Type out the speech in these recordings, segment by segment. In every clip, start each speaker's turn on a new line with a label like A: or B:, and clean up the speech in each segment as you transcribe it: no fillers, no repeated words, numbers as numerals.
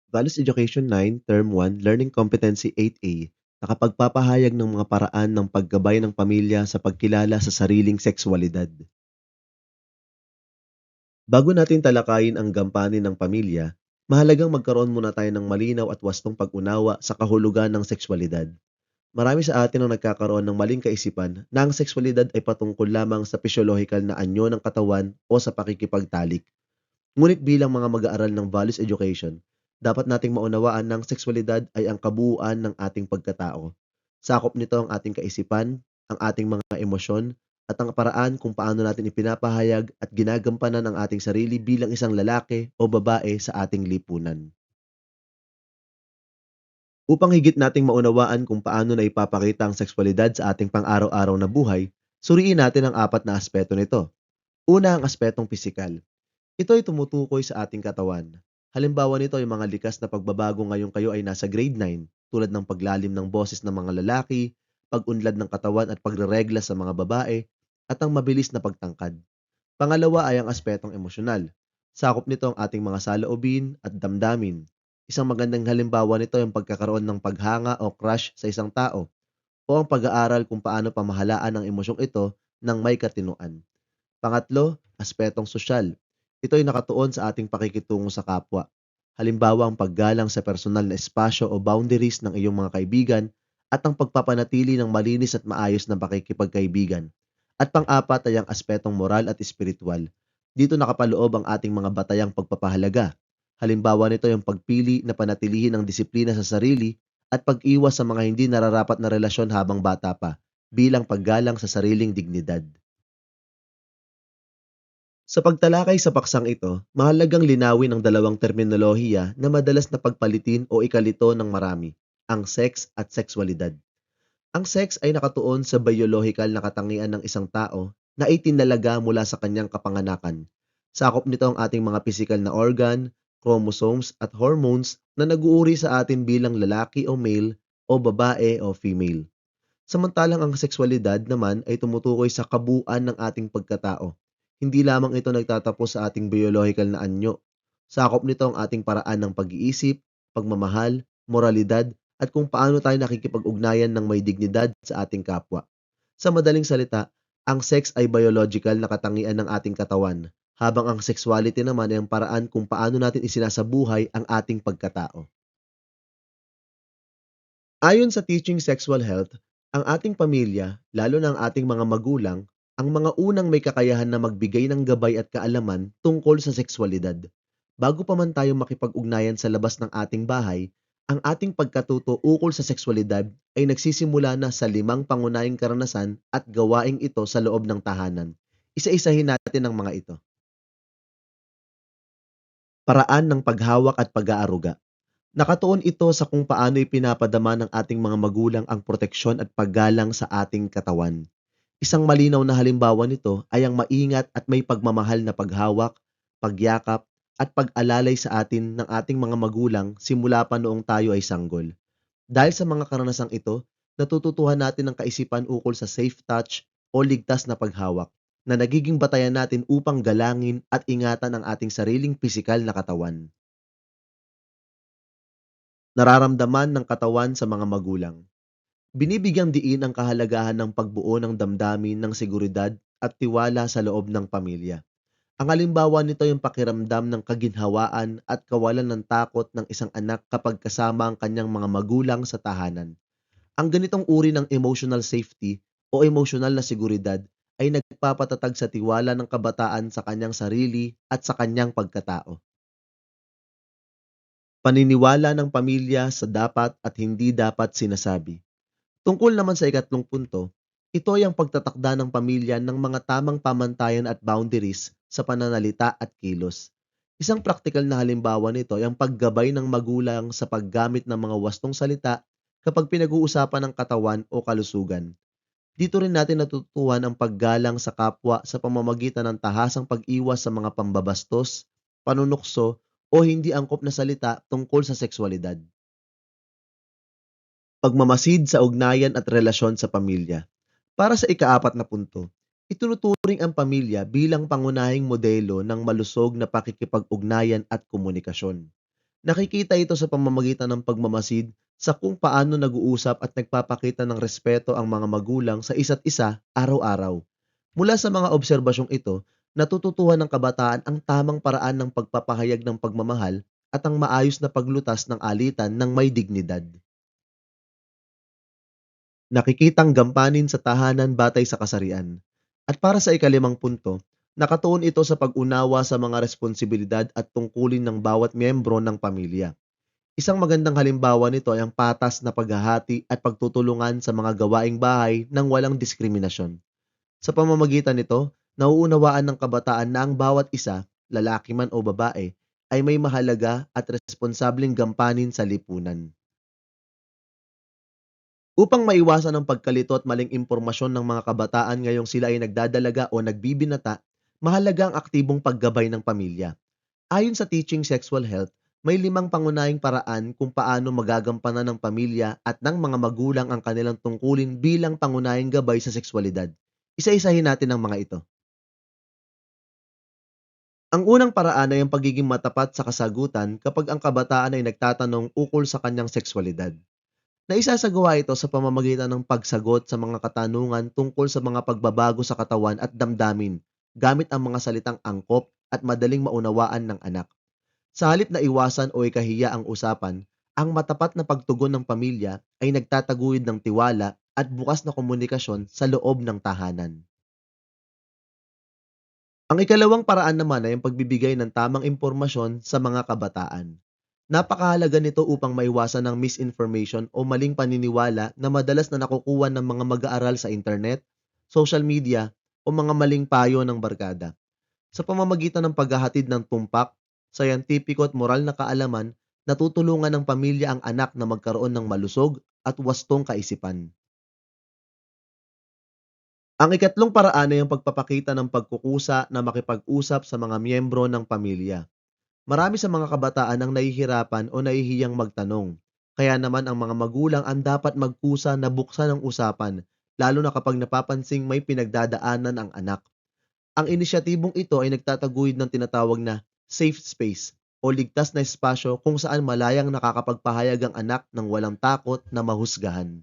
A: Values Education 9, Term 1, Learning Competency 8A, nakapagpapahayag ng mga paraan ng paggabay ng pamilya sa pagkilala sa sariling sexualidad. Bago natin talakayin ang gampanin ng pamilya, mahalagang magkaroon muna tayo ng malinaw at wastong pag-unawa sa kahulugan ng sexualidad. Marami sa atin ang nagkakaroon ng maling kaisipan na ang sexualidad ay patungkol lamang sa physiological na anyo ng katawan o sa pakikipagtalik. Ngunit bilang mga mag-aaral ng values education, dapat nating maunawaan na ang sexualidad ay ang kabuuan ng ating pagkatao. Sakop nito ang ating kaisipan, ang ating mga emosyon, at ang paraan kung paano natin ipinapahayag at ginagampanan ang ating sarili bilang isang lalaki o babae sa ating lipunan. Upang higit nating maunawaan kung paano na ipapakita ang sexualidad sa ating pang-araw-araw na buhay, suriin natin ang apat na aspeto nito. Una, ang aspetong pisikal. Ito ay tumutukoy sa ating katawan. Halimbawa nito ay mga likas na pagbabago ngayong kayo ay nasa grade 9, tulad ng paglalim ng boses ng mga lalaki, pag-unlad ng katawan at pagreregla sa mga babae, at ang mabilis na pagtangkad. Pangalawa ay ang aspetong emosyonal. Sakop nito ang ating mga saloobin at damdamin. Isang magandang halimbawa nito ay ang pagkakaroon ng paghanga o crush sa isang tao o ang pag-aaral kung paano pamahalaan ang emosyong ito ng may katinuan. Pangatlo, aspetong sosyal. Ito ay nakatuon sa ating pakikitungo sa kapwa. Halimbawa ang paggalang sa personal na espasyo o boundaries ng iyong mga kaibigan at ang pagpapanatili ng malinis at maayos na pakikipagkaibigan. At pang-apat ay ang aspetong moral at espiritual. Dito nakapaloob ang ating mga batayang pagpapahalaga. Halimbawa nito yung pagpili na panatilihin ang disiplina sa sarili at pag-iwas sa mga hindi nararapat na relasyon habang bata pa, bilang paggalang sa sariling dignidad. Sa pagtalakay sa paksang ito, mahalagang linawin ang dalawang terminolohiya na madalas na pagpalitin o ikalito ng marami, ang sex at sexualidad. Ang sex ay nakatuon sa biological na katangian ng isang tao na itinalaga mula sa kanyang kapanganakan. Sakop nito ang ating mga pisikal na organ, chromosomes at hormones na nag-uuri sa atin bilang lalaki o male o babae o female. Samantalang ang sexualidad naman ay tumutukoy sa kabuuan ng ating pagkatao. Hindi lamang ito nagtatapos sa ating biological na anyo. Sakop nito ang ating paraan ng pag-iisip, pagmamahal, moralidad, at kung paano tayo nakikipag-ugnayan ng may dignidad sa ating kapwa. Sa madaling salita, ang sex ay biological na katangian ng ating katawan, habang ang sexuality naman ay ang paraan kung paano natin isinasabuhay ang ating pagkatao. Ayon sa Teaching Sexual Health, ang ating pamilya, lalo na ang ating mga magulang, ang mga unang may kakayahan na magbigay ng gabay at kaalaman tungkol sa sexualidad. Bago pa man tayo makipag-ugnayan sa labas ng ating bahay, ang ating pagkatuto ukol sa sexualidad ay nagsisimula na sa 5 pangunahing karanasan at gawaing ito sa loob ng tahanan. Isa-isahin natin ang mga ito. Paraan ng paghawak at pag-aaruga. Nakatuon ito sa kung paano ipinapadama ng ating mga magulang ang proteksyon at paggalang sa ating katawan. Isang malinaw na halimbawa nito ay ang maingat at may pagmamahal na paghawak, pagyakap, at pag-alalay sa atin ng ating mga magulang simula pa noong tayo ay sanggol. Dahil sa mga karanasang ito, natututuhan natin ang kaisipan ukol sa safe touch o ligtas na paghawak na nagiging batayan natin upang galangin at ingatan ang ating sariling pisikal na katawan. Nararamdaman ng katawan sa mga magulang. Binibigyang diin ang kahalagahan ng pagbuo ng damdamin ng seguridad at tiwala sa loob ng pamilya. Ang halimbawa nito ay yung pakiramdam ng kaginhawaan at kawalan ng takot ng isang anak kapag kasama ang kanyang mga magulang sa tahanan. Ang ganitong uri ng emotional safety o emotional na seguridad ay nagpapatatag sa tiwala ng kabataan sa kanyang sarili at sa kanyang pagkatao. Paniniwala ng pamilya sa dapat at hindi dapat sinasabi. Tungkol naman sa ikatlong punto, ito ay ang pagtatakda ng pamilya ng mga tamang pamantayan at boundaries sa pananalita at kilos. Isang praktikal na halimbawa nito ay ang paggabay ng magulang sa paggamit ng mga wastong salita kapag pinag-uusapan ng katawan o kalusugan. Dito rin natin natutuhan ang paggalang sa kapwa sa pamamagitan ng tahasang pag-iwas sa mga pambabastos, panunukso o hindi angkop na salita tungkol sa sexualidad. Pagmamasid sa ugnayan at relasyon sa pamilya. Para sa ikaapat na punto, itunuturing ang pamilya bilang pangunahing modelo ng malusog na pakikipag-ugnayan at komunikasyon. Nakikita ito sa pamamagitan ng pagmamasid sa kung paano nag-uusap at nagpapakita ng respeto ang mga magulang sa isa't isa araw-araw. Mula sa mga obserbasyong ito, natututuhan ng kabataan ang tamang paraan ng pagpapahayag ng pagmamahal at ang maayos na paglutas ng alitan ng may dignidad. Nakikitang gampanin sa tahanan batay sa kasarian. At para sa ikalimang punto, nakatuon ito sa pag-unawa sa mga responsibilidad at tungkulin ng bawat miyembro ng pamilya. Isang magandang halimbawa nito ay ang patas na paghahati at pagtutulungan sa mga gawaing bahay ng walang diskriminasyon. Sa pamamagitan nito, nauunawaan ng kabataan na ang bawat isa, lalaki man o babae, ay may mahalaga at responsableng gampanin sa lipunan. Upang maiwasan ang pagkalito at maling impormasyon ng mga kabataan ngayong sila ay nagdadalaga o nagbibinata, mahalaga ang aktibong paggabay ng pamilya. Ayon sa Teaching Sexual Health, may 5 pangunahing paraan kung paano magagampanan ng pamilya at ng mga magulang ang kanilang tungkulin bilang pangunahing gabay sa sexualidad. Isa-isahin natin ang mga ito. Ang unang paraan ay ang pagiging matapat sa kasagutan kapag ang kabataan ay nagtatanong ukol sa kanyang sexualidad. Naisasagawa ito sa pamamagitan ng pagsagot sa mga katanungan tungkol sa mga pagbabago sa katawan at damdamin gamit ang mga salitang angkop at madaling maunawaan ng anak. Sa halip na iwasan o ikahiya ang usapan, ang matapat na pagtugon ng pamilya ay nagtataguyod ng tiwala at bukas na komunikasyon sa loob ng tahanan. Ang ikalawang paraan naman ay ang pagbibigay ng tamang impormasyon sa mga kabataan. Napakahalaga nito upang maiwasan ng misinformation o maling paniniwala na madalas na nakukuha ng mga mag-aaral sa internet, social media, o mga maling payo ng barkada. Sa pamamagitan ng paghahatid ng tumpak, sayantipiko at moral na kaalaman, natutulungan ng pamilya ang anak na magkaroon ng malusog at wastong kaisipan. Ang ikatlong paraan ay ang pagpapakita ng pagkukusa na makipag-usap sa mga miyembro ng pamilya. Marami sa mga kabataan ang nahihirapan o nahihiyang magtanong. Kaya naman ang mga magulang ang dapat magkusa na buksan ang usapan, lalo na kapag napapansing may pinagdadaanan ang anak. Ang inisyatibong ito ay nagtataguyod ng tinatawag na safe space o ligtas na espasyo kung saan malayang nakakapagpahayag ang anak ng walang takot na mahusgahan.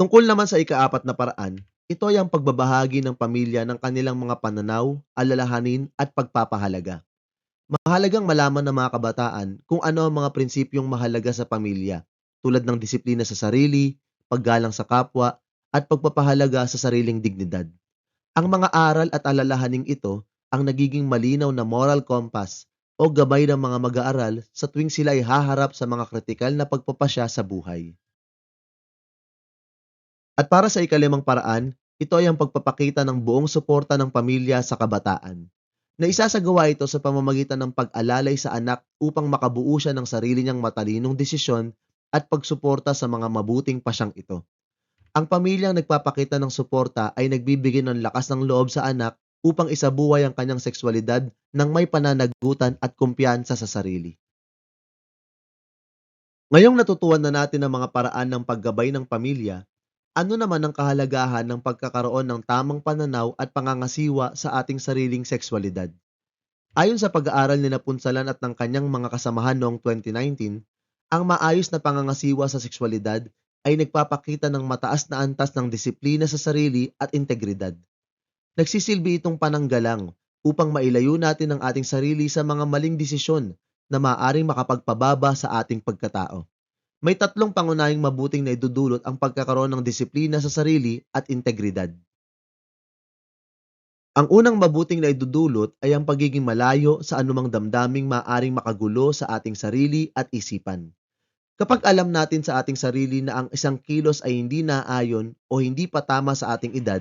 A: Tungkol naman sa ikaapat na paraan, ito ay ang pagbabahagi ng pamilya ng kanilang mga pananaw, alalahanin at pagpapahalaga. Mahalagang malaman ng mga kabataan kung ano ang mga prinsipyong mahalaga sa pamilya, tulad ng disiplina sa sarili, paggalang sa kapwa, at pagpapahalaga sa sariling dignidad. Ang mga aral at alalahaning ito ang nagiging malinaw na moral compass o gabay ng mga mag-aaral sa tuwing sila ay haharap sa mga kritikal na pagpapasya sa buhay. At para sa ikalimang paraan, ito ay ang pagpapakita ng buong suporta ng pamilya sa kabataan. Naisasagawa ito sa pamamagitan ng pag-alalay sa anak upang makabuo siya ng sarili niyang matalinong desisyon at pagsuporta sa mga mabuting pasyang ito. Ang pamilyang nagpapakita ng suporta ay nagbibigay ng lakas ng loob sa anak upang isabuhay ang kanyang sexualidad ng may pananagutan at kumpiyansa sa sarili. Ngayong natutuhan na natin ang mga paraan ng paggabay ng pamilya, ano naman ang kahalagahan ng pagkakaroon ng tamang pananaw at pangangasiwa sa ating sariling sexualidad? Ayon sa pag-aaral ni Napunsalan at ng kanyang mga kasamahan noong 2019, ang maayos na pangangasiwa sa sexualidad ay nagpapakita ng mataas na antas ng disiplina sa sarili at integridad. Nagsisilbi itong pananggalang upang mailayo natin ang ating sarili sa mga maling desisyon na maaaring makapagpababa sa ating pagkatao. May 3 pangunahing mabuting na idudulot ang pagkakaroon ng disiplina sa sarili at integridad. Ang unang mabuting na idudulot ay ang pagiging malayo sa anumang damdaming maaaring makagulo sa ating sarili at isipan. Kapag alam natin sa ating sarili na ang isang kilos ay hindi naayon o hindi pa tama sa ating edad,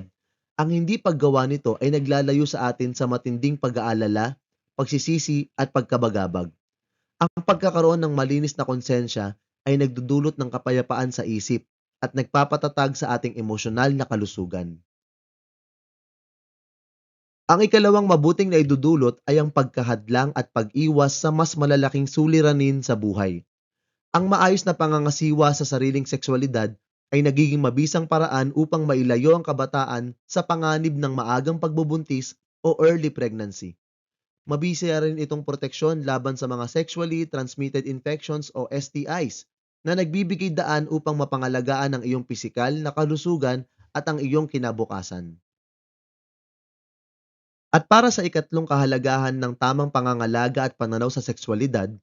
A: ang hindi paggawa nito ay naglalayo sa atin sa matinding pag-aalala, pagsisisi at pagkabagabag. Ang pagkakaroon ng malinis na konsensya ay nagdudulot ng kapayapaan sa isip at nagpapatatag sa ating emosyonal na kalusugan. Ang ikalawang mabuting na idudulot ay ang pagkahadlang at pag-iwas sa mas malalaking suliranin sa buhay. Ang maayos na pangangasiwa sa sariling sexualidad ay nagiging mabisang paraan upang mailayo ang kabataan sa panganib ng maagang pagbubuntis o early pregnancy. Mabisa rin itong proteksyon laban sa mga sexually transmitted infections o STIs na nagbibigay daan upang mapangalagaan ang iyong pisikal na kalusugan at ang iyong kinabukasan. At para sa ikatlong kahalagahan ng tamang pangangalaga at pananaw sa sexualidad,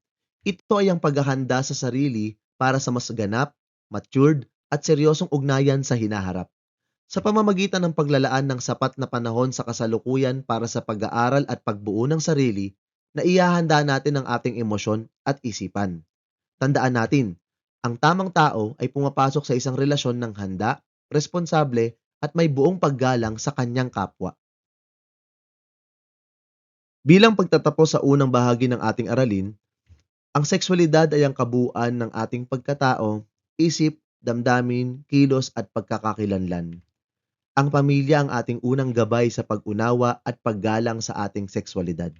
A: ito ay ang paghahanda sa sarili para sa mas ganap, matured, at seryosong ugnayan sa hinaharap. Sa pamamagitan ng paglalaan ng sapat na panahon sa kasalukuyan para sa pag-aaral at pagbuo ng sarili, naihahanda natin ang ating emosyon at isipan. Tandaan natin, ang tamang tao ay pumapasok sa isang relasyon ng handa, responsable, at may buong paggalang sa kanyang kapwa. Bilang pagtatapos sa unang bahagi ng ating aralin, ang sexualidad ay ang kabuuan ng ating pagkatao, isip, damdamin, kilos at pagkakakilanlan. Ang pamilya ang ating unang gabay sa pag-unawa at paggalang sa ating sexualidad.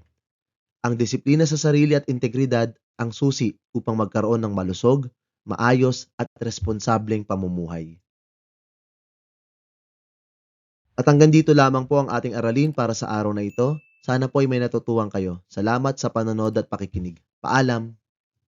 A: Ang disiplina sa sarili at integridad ang susi upang magkaroon ng malusog, maayos at responsableng pamumuhay. At hanggang dito lamang po ang ating aralin para sa araw na ito. Sana po ay may natutuhan kayo. Salamat sa panonood at pakikinig. Paalam!